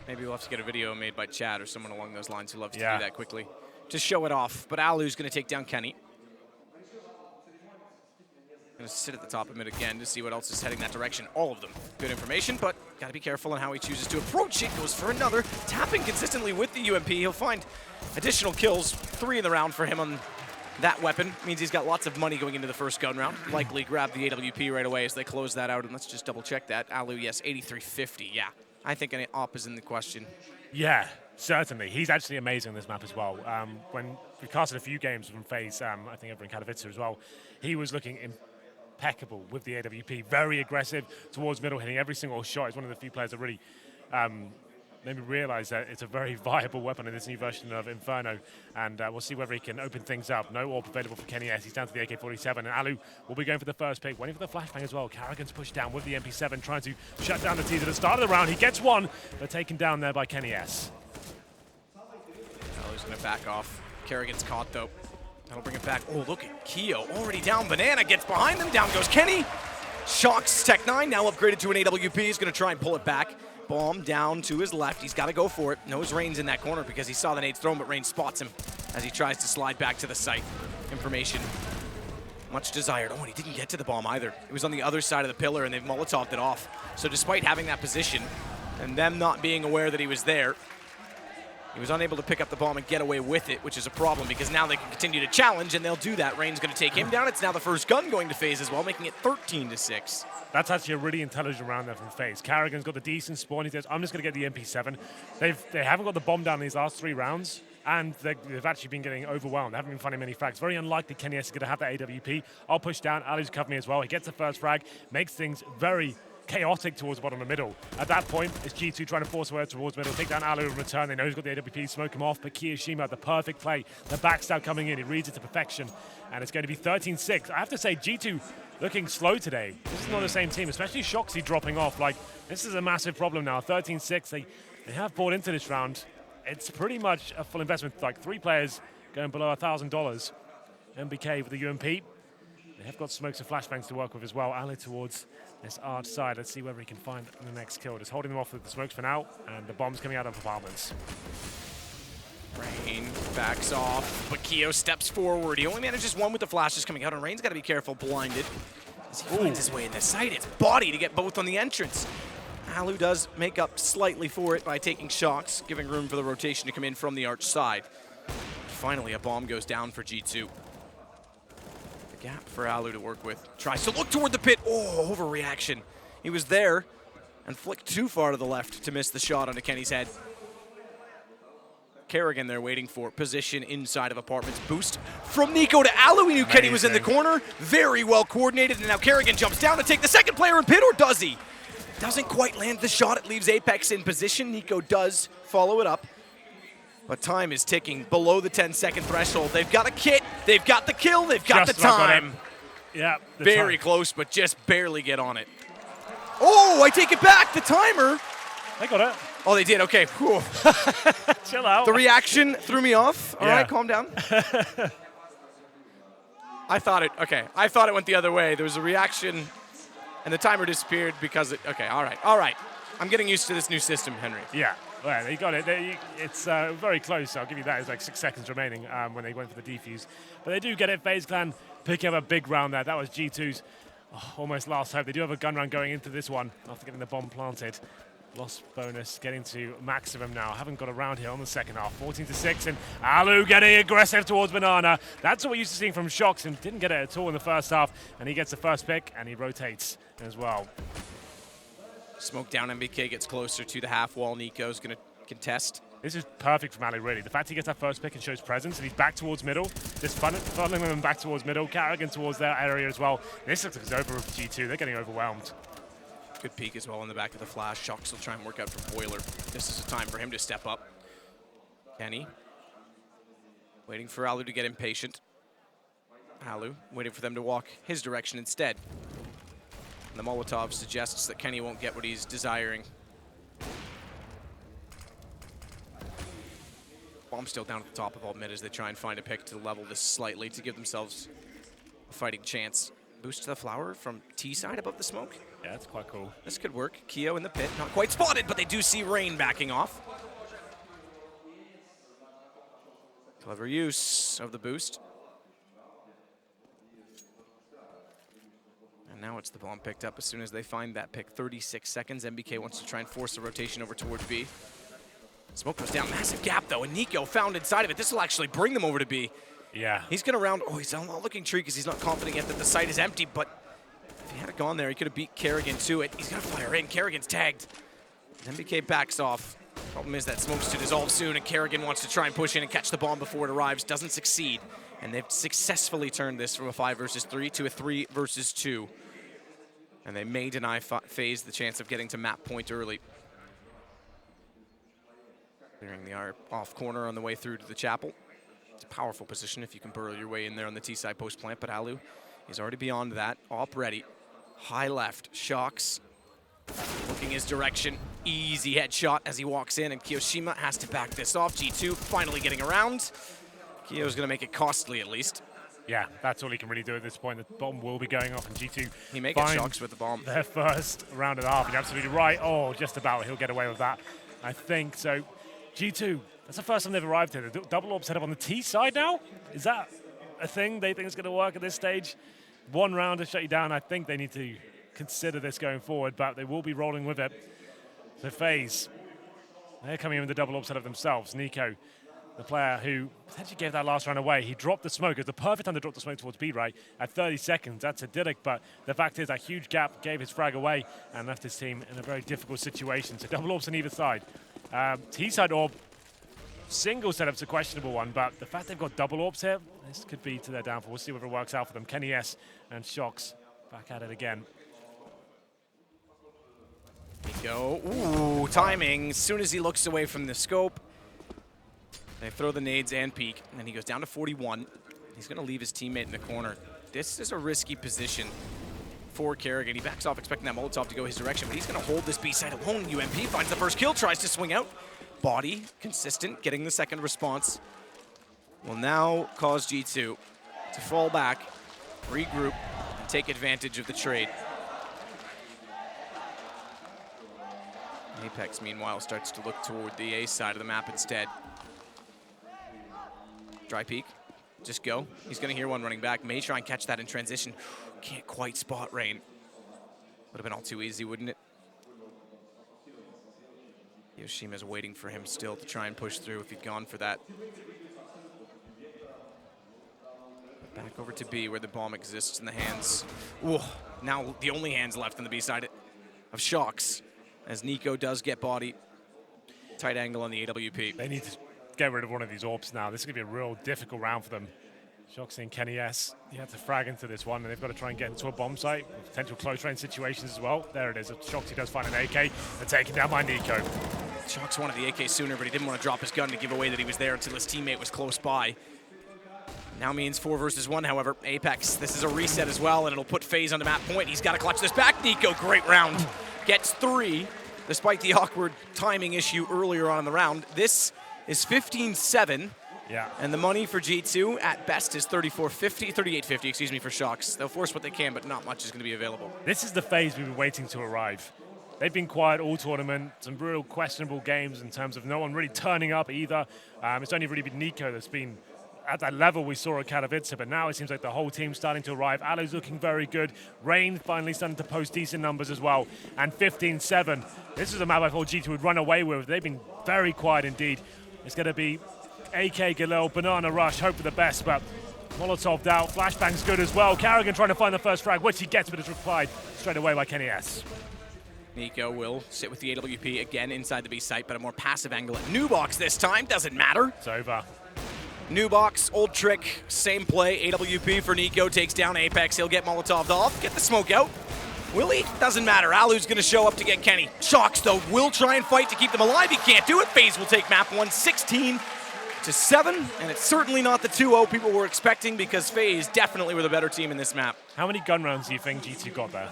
Maybe we'll have to get a video made by Chad or someone along those lines who loves to do that quickly to show it off. But Alu's going to take down Kenny. Going to sit at the top of mid again to see what else is heading that direction. All of them. Good information, but got to be careful on how he chooses to approach it. Goes for another. Tapping consistently with the UMP. He'll find additional kills. 3 in the round for him on that weapon. Means he's got lots of money going into the first gun round. Likely grab the AWP right away as they close that out. And let's just double check that. Alu, yes, 83.50. Yeah, I think an op is in the question. Yeah, certainly. He's actually amazing on this map as well. When we casted a few games from FaZe, I think over in Katowice as well, he was looking impeccable with the AWP. Very aggressive towards middle, hitting every single shot. He's one of the few players that really made me realize that it's a very viable weapon in this new version of Inferno, and we'll see whether he can open things up. No AWP available for Kenny S. He's down to the AK-47, and Alu will be going for the first pick, waiting for the flashbang as well. Carrigan's pushed down with the MP7, trying to shut down the tease at the start of the round. He gets one, but taken down there by Kenny S. Alu's going to back off. Carrigan's caught, though. That'll bring it back. Oh, look at Keo, already down. Banana gets behind them. Down goes Kenny. Shocks Tech9, now upgraded to an AWP. He's going to try and pull it back. Bomb down to his left. He's got to go for it. Knows Rain's in that corner because he saw the nade thrown, but Rain spots him as he tries to slide back to the site. Information much desired. Oh, and he didn't get to the bomb either. It was on the other side of the pillar, and they've Molotoved it off. So despite having that position and them not being aware that he was there, he was unable to pick up the bomb and get away with it, which is a problem because now they can continue to challenge, and they'll do that. Rain's going to take him down. It's now the first gun going to FaZe as well, making it 13-6. That's actually a really intelligent round there from FaZe. Carrigan's got the decent spawn. He says, I'm just going to get the MP7. They haven't got the bomb down in these last 3 rounds, and they've actually been getting overwhelmed. They haven't been finding many frags. Very unlikely Kenny S is going to have that AWP. I'll push down. Alu's covered me as well. He gets the first frag, makes things very chaotic towards the bottom of the middle. At that point, it's G2 trying to force away towards middle, take down Alu in return. They know he's got the AWP, smoke him off, but Kiyoshima, the perfect play, the backstab coming in, he reads it to perfection, and it's going to be 13-6. I have to say, G2 looking slow today. This is not the same team, especially Shoxy dropping off. Like, this is a massive problem now. 13-6, they have bought into this round. It's pretty much a full investment, like 3 players going below $1,000. MBK with the UMP. They have got smokes and flashbangs to work with as well. Alu towards this arch side. Let's see whether he can find the next kill. Just holding them off with the smokes for now, and the bomb's coming out of apartments. Rain backs off, but Keo steps forward. He only manages 1 with the flashes coming out, and Rain's got to be careful, blinded. As he finds his way in the site, it's body to get both on the entrance. Alu does make up slightly for it by taking shots, giving room for the rotation to come in from the arch side. Finally, a bomb goes down for G2. Gap for Alu to work with. Tries to look toward the pit. Oh, overreaction. He was there and flicked too far to the left to miss the shot onto Kenny's head. Carrigan there waiting for position inside of apartments. Boost from Nico to Alu. He knew Kenny was in the corner. Very well coordinated, and now Carrigan jumps down to take the second player in pit, or does he? Doesn't quite land the shot. It leaves Apex in position. Nico does follow it up. But time is ticking below the 10-second threshold. They've got a kit, they've got the kill, they've got the time. Yeah, very close, but just barely get on it. Oh, I take it back, the timer. They got it. Oh, they did, okay. Whew. Chill out. The reaction threw me off. All right, calm down. I thought it went the other way. There was a reaction, and the timer disappeared because all right. I'm getting used to this new system, Henry. Yeah. Well, they got it. It's very close. I'll give you that. It's like 6 seconds remaining when they went for the defuse. But they do get it. FaZe Clan picking up a big round there. That was G2's almost last hope. They do have a gun round going into this one after getting the bomb planted. Lost bonus getting to maximum now. Haven't got a round here on the second half. 14-6, and Alu getting aggressive towards Banana. That's what we're used to seeing from Shox, and didn't get it at all in the first half. And he gets the first pick, and he rotates as well. Smoke down, MBK gets closer to the half wall. Nico's going to contest. This is perfect from Alu, really. The fact he gets that first pick and shows presence, and he's back towards middle, just funneling them back towards middle, Carrigan towards their area as well. This looks like it's over with G2. They're getting overwhelmed. Good peek as well in the back of the flash. Shox will try and work out for Boiler. This is a time for him to step up. Kenny waiting for Alu to get impatient. Alu waiting for them to walk his direction instead. And the Molotov suggests that Kenny won't get what he's desiring. Bomb still down at the top of all mid as they try and find a pick to level this slightly to give themselves a fighting chance. Boost to the flower from T side above the smoke. Yeah, that's quite cool. This could work. Keo in the pit, not quite spotted, but they do see Rain backing off. Clever use of the boost. And now it's the bomb picked up as soon as they find that pick. 36 seconds. MBK wants to try and force the rotation over towards B. Smoke goes down. Massive gap, though, and Nico found inside of it. This will actually bring them over to B. Yeah. He's going to round. Oh, he's not looking tree because he's not confident yet that the site is empty, but if he had gone there, he could have beat Kerrigan to it. He's going to fire in. Kerrigan's tagged. MBK backs off. Problem is that smoke's to dissolve soon, and Kerrigan wants to try and push in and catch the bomb before it arrives. Doesn't succeed. And they've successfully turned this from a 5 versus 3 to a 3 versus 2. And they may deny FaZe the chance of getting to map point early. Clearing the off corner on the way through to the chapel. It's a powerful position if you can burrow your way in there on the T-side post plant, but Alu is already beyond that. Op ready. High left. Shocks. Looking his direction. Easy headshot as he walks in, and Kiyoshima has to back this off. G2 finally getting around. Kiyo's going to make it costly at least. Yeah, that's all he can really do at this point. The bomb will be going off, and G2 he may get Shocks with the bomb. Their first round and a half. You're absolutely right. Oh, just about. He'll get away with that, I think. So G2, that's the first time they've arrived here. The double orb set up on the T side now. Is that a thing they think is going to work at this stage? One round to shut you down. I think they need to consider this going forward, but they will be rolling with it. So FaZe, they're coming in with the double orb set up themselves. Nico, the player who potentially gave that last round away, he dropped the smoke. It was the perfect time to drop the smoke towards B, right? At 30 seconds, that's idyllic, but the fact is that huge gap gave his frag away and left his team in a very difficult situation. So double orbs on either side. T-side orb, single setup's a questionable one, but the fact they've got double orbs here, this could be to their downfall. We'll see whether it works out for them. Kenny S and Shocks back at it again. Nico, ooh, timing. As soon as he looks away from the scope, they throw the nades and peek, and then he goes down to 41. He's going to leave his teammate in the corner. This is a risky position for Kerrigan. He backs off expecting that Molotov to go his direction, but he's going to hold this B side alone. UMP finds the first kill, tries to swing out. Body, consistent, getting the second response. Will now cause G2 to fall back, regroup, and take advantage of the trade. Apex, meanwhile, starts to look toward the A side of the map instead. Dry peek, just go. He's gonna hear one running back. May try and catch that in transition. Can't quite spot Rain. Would have been all too easy, wouldn't it? Yoshima's waiting for him still to try and push through if he'd gone for that. Back over to B where the bomb exists in the hands. Ooh, now the only hands left on the B side of Shocks as Nico does get body. Tight angle on the AWP. They need to get rid of one of these orbs now. This is going to be a real difficult round for them. Shocks and Kenny S. He had to frag into this one, and they've got to try and get into a bomb site. Potential close range situations as well. There it is. Shocks, he does find an AK. They're taken down by Nico. Shocks wanted the AK sooner, but he didn't want to drop his gun to give away that he was there until his teammate was close by. Now means 4 versus 1, however. Apex, this is a reset as well, and it'll put FaZe on the map point. He's got to clutch this back. Nico, great round. Gets 3, despite the awkward timing issue earlier on in the round. This is 15-7. Yeah. And the money for G2 at best is 38.50, excuse me, for Shocks. They'll force what they can, but not much is going to be available. This is the FaZe we've been waiting to arrive. They've been quiet all tournament, some real questionable games in terms of no one really turning up either. It's only really been Nico that's been at that level we saw at Katowice, but now it seems like the whole team's starting to arrive. Alu's looking very good. Rain finally starting to post decent numbers as well. And 15-7. This is a map I thought G2 would run away with. They've been very quiet indeed. It's going to be AK, Galil, Banana Rush, hope for the best, but Molotov out. Flashbang's good as well. Kerrigan trying to find the first frag, which he gets, but is replied straight away by Kenny S. Nico will sit with the AWP again inside the B site, but a more passive angle at New Box this time. Doesn't matter. It's over. New Box, old trick, same play. AWP for Nico takes down Apex. He'll get Molotov'd off, get the smoke out. Will he? Doesn't matter. Alu's going to show up to get Kenny. Shocks, though, will try and fight to keep them alive. He can't do it. FaZe will take map 1, 16-7, and it's certainly not the 2-0 people were expecting because FaZe definitely were the better team in this map. How many gun rounds do you think G2 got there?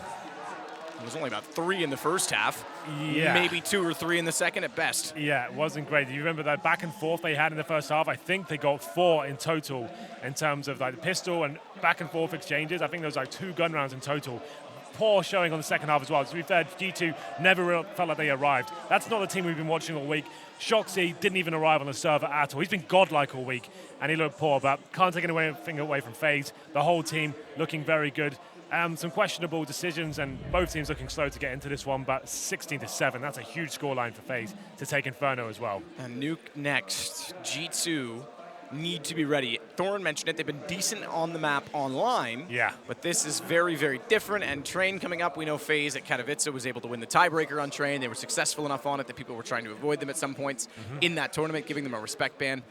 It was only about 3 in the first half. Yeah. Maybe 2 or 3 in the second at best. Yeah, it wasn't great. Do you remember that back and forth they had in the first half? I think they got 4 in total in terms of like the pistol and back and forth exchanges. I think there was like 2 gun rounds in total. Poor showing on the second half as well. To be fair, G2 never felt like they arrived. That's not the team we've been watching all week. Shoxy didn't even arrive on the server at all. He's been godlike all week, and he looked poor, but can't take anything away from FaZe. The whole team looking very good. Some questionable decisions, and both teams looking slow to get into this one, but 16-7, that's a huge scoreline for FaZe to take Inferno as well. And Nuke next. G2 need to be ready. Thorin mentioned it, they've been decent on the map online. Yeah. But this is very, very different, and Train coming up, we know FaZe at Katowice was able to win the tiebreaker on Train. They were successful enough on it that people were trying to avoid them at some points in that tournament, giving them a respect ban.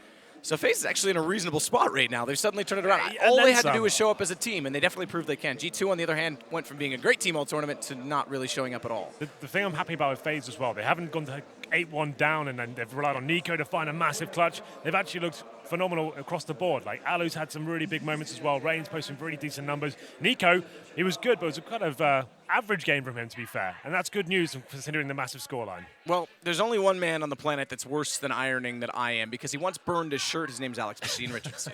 So FaZe is actually in a reasonable spot right now. They've suddenly turned it around. Yeah, all they had to do was show up as a team, and they definitely proved they can. G2, on the other hand, went from being a great team all tournament to not really showing up at all. The thing I'm happy about with FaZe as well, they haven't gone to 8-1 down and then they've relied on Nico to find a massive clutch. They've actually looked phenomenal across the board. Like, Alu's had some really big moments as well. Reigns posting really decent numbers. Nico, he was good, but it was a kind of average game from him, to be fair. And that's good news considering the massive scoreline. Well, there's only one man on the planet that's worse than ironing that I am, because he once burned his shirt. His name's Alex Machine Richardson.